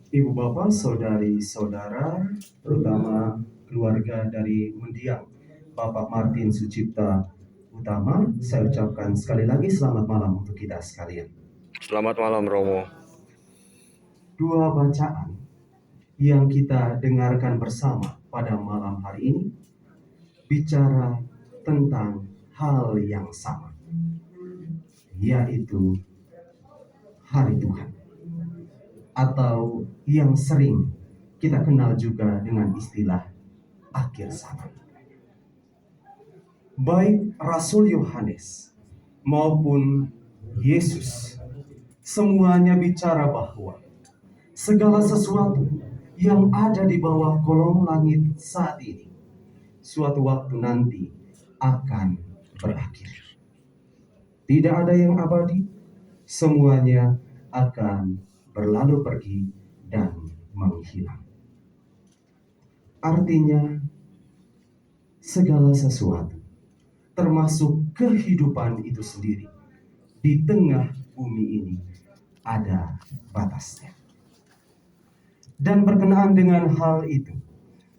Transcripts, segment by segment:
Ibu bapak, saudari-saudara, terutama keluarga dari mendiang Bapak Martin Sucipta Utama, saya ucapkan sekali lagi selamat malam untuk kita sekalian. Selamat malam, Romo. Dua bacaan yang kita dengarkan bersama pada malam hari ini bicara tentang hal yang sama, yaitu hari Tuhan, atau yang sering kita kenal juga dengan istilah akhir zaman. Baik Rasul Yohanes maupun Yesus, semuanya bicara bahwa segala sesuatu yang ada di bawah kolong langit saat ini, suatu waktu nanti akan berakhir. Tidak ada yang abadi, semuanya akan berlalu pergi dan menghilang. Artinya, segala sesuatu, termasuk kehidupan itu sendiri, di tengah bumi ini ada batasnya. Dan berkenaan dengan hal itu,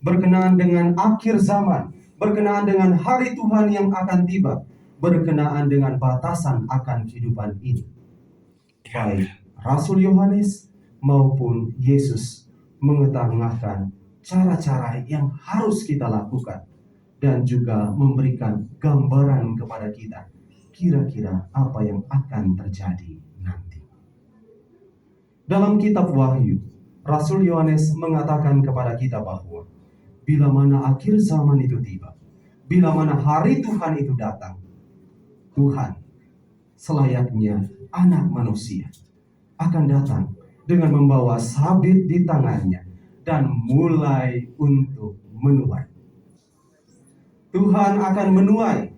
berkenaan dengan akhir zaman, berkenaan dengan hari Tuhan yang akan tiba, berkenaan dengan batasan akan kehidupan ini, baik Rasul Yohanes maupun Yesus mengetengahkan cara-cara yang harus kita lakukan dan juga memberikan gambaran kepada kita kira-kira apa yang akan terjadi nanti. Dalam kitab Wahyu, Rasul Yohanes mengatakan kepada kita bahwa bila mana akhir zaman itu tiba, bila mana hari Tuhan itu datang, Tuhan selayaknya anak manusia akan datang dengan membawa sabit di tangannya dan mulai untuk menuai. Tuhan akan menuai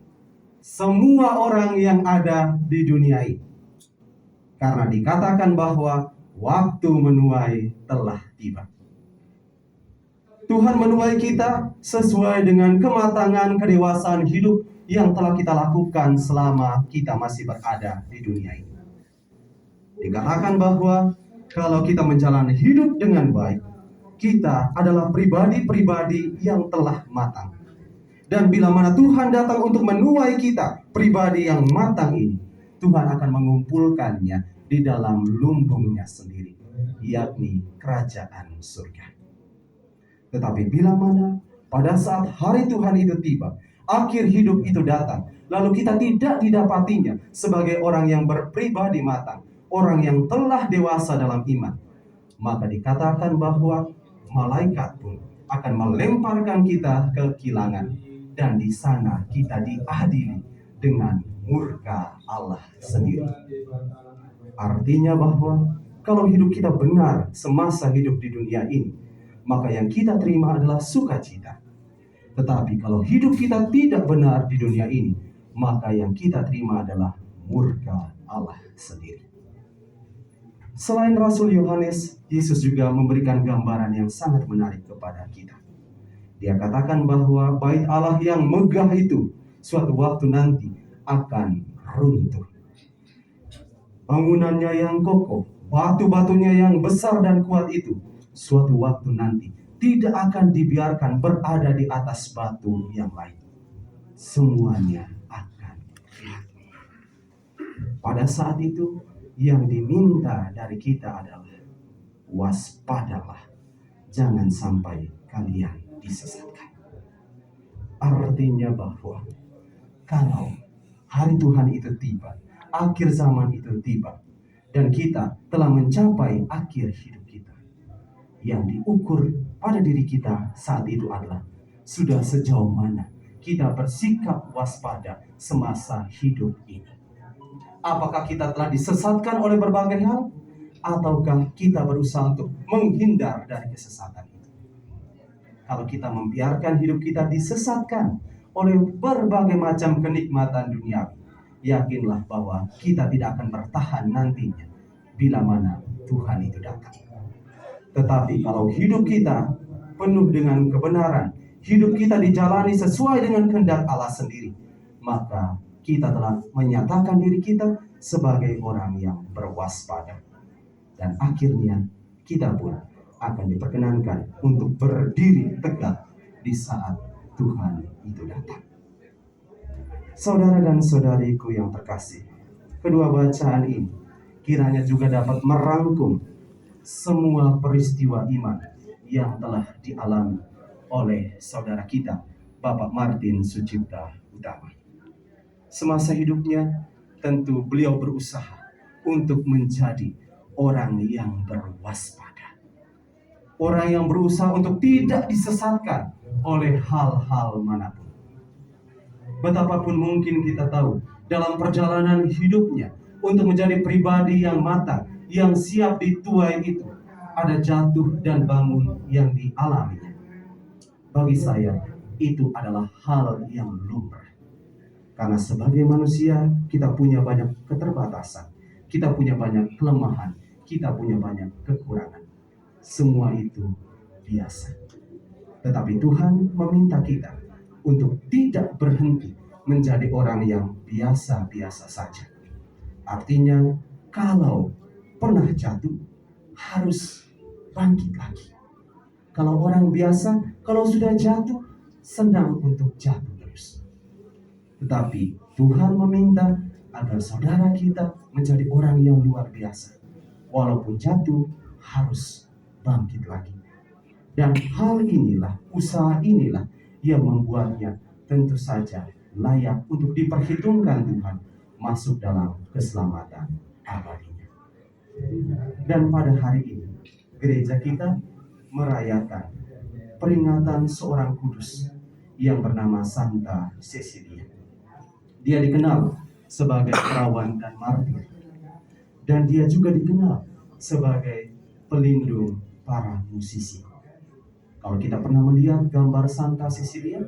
semua orang yang ada di dunia ini. Karena dikatakan bahwa waktu menuai telah tiba. Tuhan menuai kita sesuai dengan kematangan kedewasaan hidup yang telah kita lakukan selama kita masih berada di dunia ini. Dikatakan bahwa kalau kita menjalani hidup dengan baik, kita adalah pribadi-pribadi yang telah matang. Dan bila mana Tuhan datang untuk menuai kita, pribadi yang matang ini, Tuhan akan mengumpulkannya di dalam lumbungnya sendiri, yakni kerajaan surga. Tetapi bila mana pada saat hari Tuhan itu tiba, akhir hidup itu datang, lalu kita tidak didapatinya sebagai orang yang berpribadi matang, orang yang telah dewasa dalam iman, maka dikatakan bahwa malaikat pun akan melemparkan kita ke kilangan, dan di sana kita diadili dengan murka Allah sendiri. Artinya bahwa kalau hidup kita benar semasa hidup di dunia ini, maka yang kita terima adalah sukacita. Tetapi kalau hidup kita tidak benar di dunia ini, maka yang kita terima adalah murka Allah sendiri. Selain Rasul Yohanes, Yesus juga memberikan gambaran yang sangat menarik kepada kita. Dia katakan bahwa bait Allah yang megah itu suatu waktu nanti akan runtuh. Bangunannya yang kokoh, batu-batunya yang besar dan kuat itu, suatu waktu nanti tidak akan dibiarkan berada di atas batu yang lain. Semuanya akan hilang. Pada saat itu, yang diminta dari kita adalah waspadalah, jangan sampai kalian disesatkan. Artinya bahwa kalau hari Tuhan itu tiba, akhir zaman itu tiba, dan kita telah mencapai akhir hidup kita, yang diukur pada diri kita saat itu adalah sudah sejauh mana kita bersikap waspada semasa hidup ini. Apakah kita telah disesatkan oleh berbagai hal, ataukah kita berusaha untuk menghindar dari kesesatan itu? Kalau kita membiarkan hidup kita disesatkan oleh berbagai macam kenikmatan dunia, yakinlah bahwa kita tidak akan bertahan nantinya bila mana Tuhan itu datang. Tetapi kalau hidup kita penuh dengan kebenaran, hidup kita dijalani sesuai dengan kehendak Allah sendiri, maka kita telah menyatakan diri kita sebagai orang yang berwaspada. Dan akhirnya kita pun akan diperkenankan untuk berdiri tegak di saat Tuhan itu datang. Saudara dan saudariku yang terkasih, kedua bacaan ini kiranya juga dapat merangkum semua peristiwa iman yang telah dialami oleh saudara kita, Bapak Martin Sucipta Utama. Semasa hidupnya, tentu beliau berusaha untuk menjadi orang yang berwaspada. Orang yang berusaha untuk tidak disesatkan oleh hal-hal manapun. Betapapun mungkin kita tahu, dalam perjalanan hidupnya, untuk menjadi pribadi yang matang, yang siap dituai itu, ada jatuh dan bangun yang dialaminya. Bagi saya, itu adalah hal yang lumrah. Karena sebagai manusia, kita punya banyak keterbatasan, kita punya banyak kelemahan, kita punya banyak kekurangan. Semua itu biasa. Tetapi Tuhan meminta kita untuk tidak berhenti menjadi orang yang biasa-biasa saja. Artinya, kalau pernah jatuh, harus bangkit lagi. Kalau orang biasa, kalau sudah jatuh, senang untuk jatuh terus. Tetapi Tuhan meminta agar saudara kita menjadi orang yang luar biasa. Walaupun jatuh, harus bangkit lagi. Dan hal inilah, usaha inilah yang membuatnya tentu saja layak untuk diperhitungkan Tuhan masuk dalam keselamatan abadinya. Dan pada hari ini, gereja kita merayakan peringatan seorang kudus yang bernama Santa Cecilia. Dia dikenal sebagai perawan dan martir. Dan dia juga dikenal sebagai pelindung para musisi. Kalau kita pernah melihat gambar Santa Cecilia,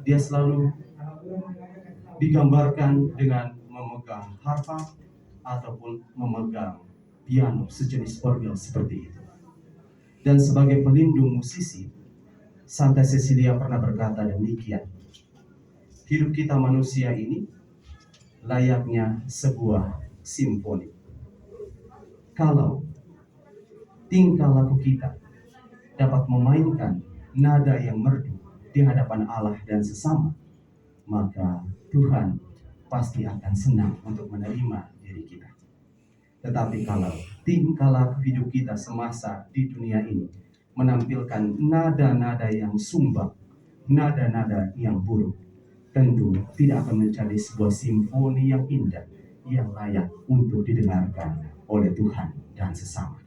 dia selalu digambarkan dengan memegang harpa ataupun memegang piano sejenis orgel seperti itu. Dan sebagai pelindung musisi, Santa Cecilia pernah berkata demikian, hidup kita manusia ini layaknya sebuah simfoni. Kalau tingkah laku kita dapat memainkan nada yang merdu di hadapan Allah dan sesama, maka Tuhan pasti akan senang untuk menerima diri kita. Tetapi kalau tingkah laku hidup kita semasa di dunia ini menampilkan nada-nada yang sumbang, nada-nada yang buruk, tentu tidak akan menjadi sebuah simfoni yang indah, yang layak untuk didengarkan oleh Tuhan dan sesama.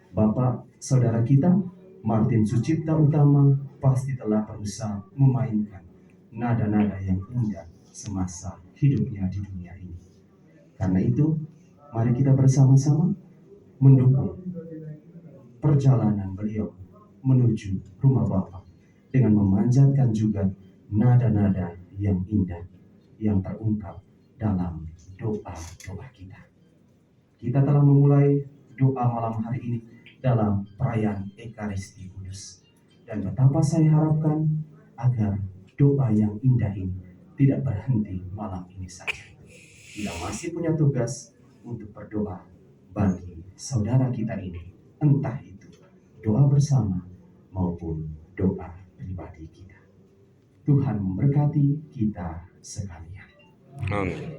Bapak saudara kita, Martin Sucipta Utama, pasti telah berusaha memainkan nada-nada yang indah semasa hidupnya di dunia ini. Karena itu, mari kita bersama-sama mendukung perjalanan beliau menuju rumah Bapa dengan memanjatkan juga nada-nada yang indah yang terungkap dalam doa-doa kita. Kita telah memulai doa malam hari ini dalam perayaan Ekaristi Kudus. Dan betapa saya harapkan agar doa yang indah ini tidak berhenti malam ini saja. Kita masih punya tugas untuk berdoa bagi saudara kita ini, entah itu doa bersama maupun doa pribadi kita. Tuhan memberkati kita sekalian. Amin.